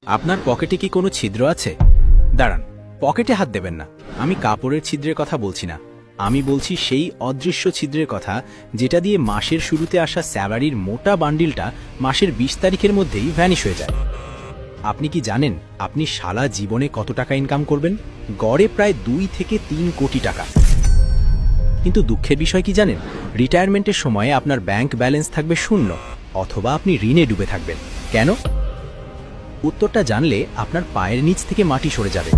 আপনার পকেটে কি কোনো ছিদ্র আছে? দাঁড়ান, পকেটে হাত দেবেন না। আমি কাপড়ের ছিদ্রের কথা বলছি না। আমি বলছি সেই অদৃশ্য ছিদ্রের কথা, যেটা দিয়ে মাসের শুরুতে আসা স্যালারির মোটা বান্ডিলটা মাসের ২০ তারিখের মধ্যেই ভ্যানিশ হয়ে যায়। আপনি কি জানেন আপনি সারা জীবনে কত টাকা ইনকাম করবেন? গড়ে প্রায় ২ থেকে ৩ কোটি টাকা। কিন্তু দুঃখের বিষয় কি জানেন? রিটায়ারমেন্টের সময়ে আপনার ব্যাংক ব্যালেন্স থাকবে শূন্য, অথবা আপনি ঋণে ডুবে থাকবেন। কেন? উত্তরটা জানলে আপনার পায়ের নিচ থেকে মাটি সরে যাবে।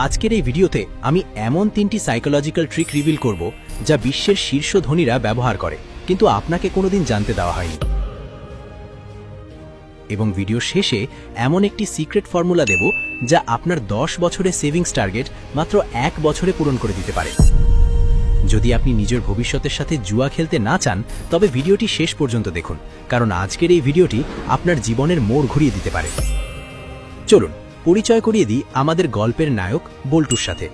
আজকের এই ভিডিওতে আমি এমন ৩টি সাইকোলজিক্যাল ট্রিক রিভিল করব, যা বিশ্বের শীর্ষ ধনীরা ব্যবহার করে, কিন্তু আপনাকে কোনোদিন জানতে দেওয়া হয়নি। এবং ভিডিও শেষে এমন একটি সিক্রেট ফর্মুলা দেব, যা আপনার ১০ বছরের সেভিংস টার্গেট মাত্র ১ বছরে পূরণ করে দিতে পারে। যদি আপনি নিজের ভবিষ্যতের সাথে জুয়া খেলতে না চান, তবে ভিডিওটি শেষ পর্যন্ত দেখুন, কারণ আজকের এই ভিডিওটি আপনার জীবনের মোড় ঘুরিয়ে দিতে পারে। চলুন পরিচয় করিয়ে দিই আমাদের গল্পের নায়ক বল্টুর সাথে।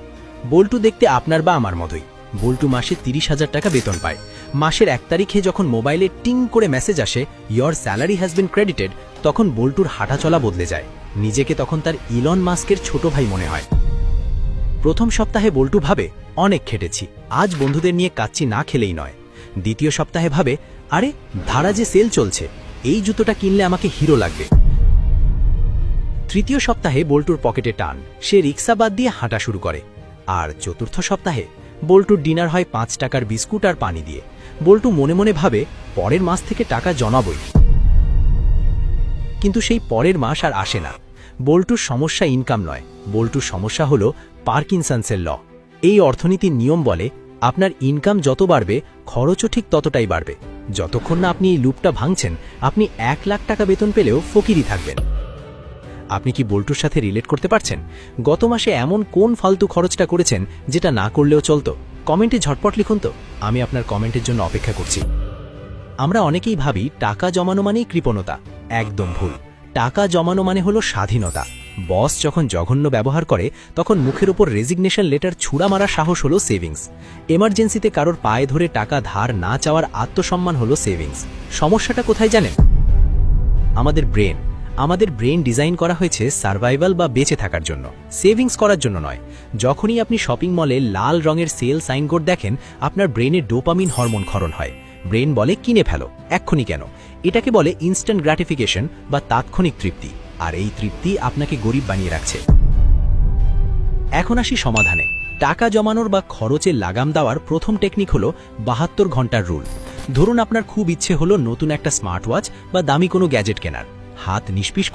বল্টু দেখতে আপনার বা আমার মতোই। বল্টু মাসে ৩০,০০০ টাকা বেতন পায়। মাসের ১ তারিখে যখন মোবাইলে টিং করে মেসেজ আসে, your salary has been credited, তখন বল্টুর হাঁটাচলা বদলে যায়। নিজেকে তখন তার ইলন মাস্কের ছোট ভাই মনে হয়। প্রথম সপ্তাহে বল্টু ভাবে, অনেক খেটেছি, আজ বন্ধুদের নিয়ে কাচ্চি না খেলেই নয়। দ্বিতীয় সপ্তাহে ভাবে, আরে ধারা যে সেল চলছে, এই জুতোটা কিনলে আমাকে হিরো লাগবে। তৃতীয় সপ্তাহে বল্টুর পকেটে টান, সে রিক্সা বাদ দিয়ে হাঁটা শুরু করে। আর চতুর্থ সপ্তাহে বল্টুর ডিনার হয় ৫ টাকার বিস্কুট আর পানি দিয়ে। বল্টু মনে মনে ভাবে, পরের মাস থেকে টাকা জমাবই। কিন্তু সেই পরের মাস আর আসে না। বল্টুর সমস্যা ইনকাম নয়, বল্টুর সমস্যা হলো পার্কিনসন্সের ল। এই অর্থনীতির নিয়ম বলে, আপনার ইনকাম যত বাড়বে, খরচও ঠিক ততটাই বাড়বে। যতক্ষণ না আপনি এই লুপটা ভাঙছেন, আপনি ১ লাখ টাকা বেতন পেলেও ফকিরই থাকবেন। আপনি কি বল্টুর সাথে রিলেট করতে পারছেন? গত মাসে এমন কোন ফালতু খরচটা করেছেন, যেটা না করলেও চলতো? কমেন্টে ঝটপট লিখুন তো, আমি আপনার কমেন্টের জন্য অপেক্ষা করছি। আমরা অনেকেই ভাবি টাকা জমানো মানেই কৃপণতা। একদম ভুল। টাকা জমানো মানে হলো স্বাধীনতা। বস যখন জঘন্য ব্যবহার করে, তখন মুখের উপর রেজিগনেশন লেটার ছুড়া মারা সাহস হলো সেভিংস। এমার্জেন্সিতে কারোর পায়ে ধরে টাকা ধার না চাওয়ার আত্মসম্মান হলো সেভিংস। সমস্যাটা কোথায় জানেন? আমাদের ব্রেন ডিজাইন করা হয়েছে সার্ভাইভাল বা বেঁচে থাকার জন্য, সেভিংস করার জন্য নয়। যখনই আপনি শপিং মলে লাল রঙের সেল সাইনবোর্ড দেখেন, আপনার ব্রেনে ডোপামিন হরমোন ক্ষরণ হয়। ব্রেন বলে, কিনে ফেলো, এক্ষুনি কেন। এটাকে বলে ইনস্ট্যান্ট গ্র্যাটিফিকেশন বা তাৎক্ষণিক তৃপ্তি। আর এই তৃপ্তি আপনাকে গরিব বানিয়ে রাখছে। এখন আসি সমাধানে। টাকা জমানোর বা খরচে লাগাম দেওয়ার প্রথম টেকনিক হলো ৭২ ঘন্টার রুল। ধরুন আপনার খুব ইচ্ছে হলো নতুন একটা স্মার্ট ওয়াচ বা দামি কোনো গ্যাজেট কেনার। হাত নিষ্পিস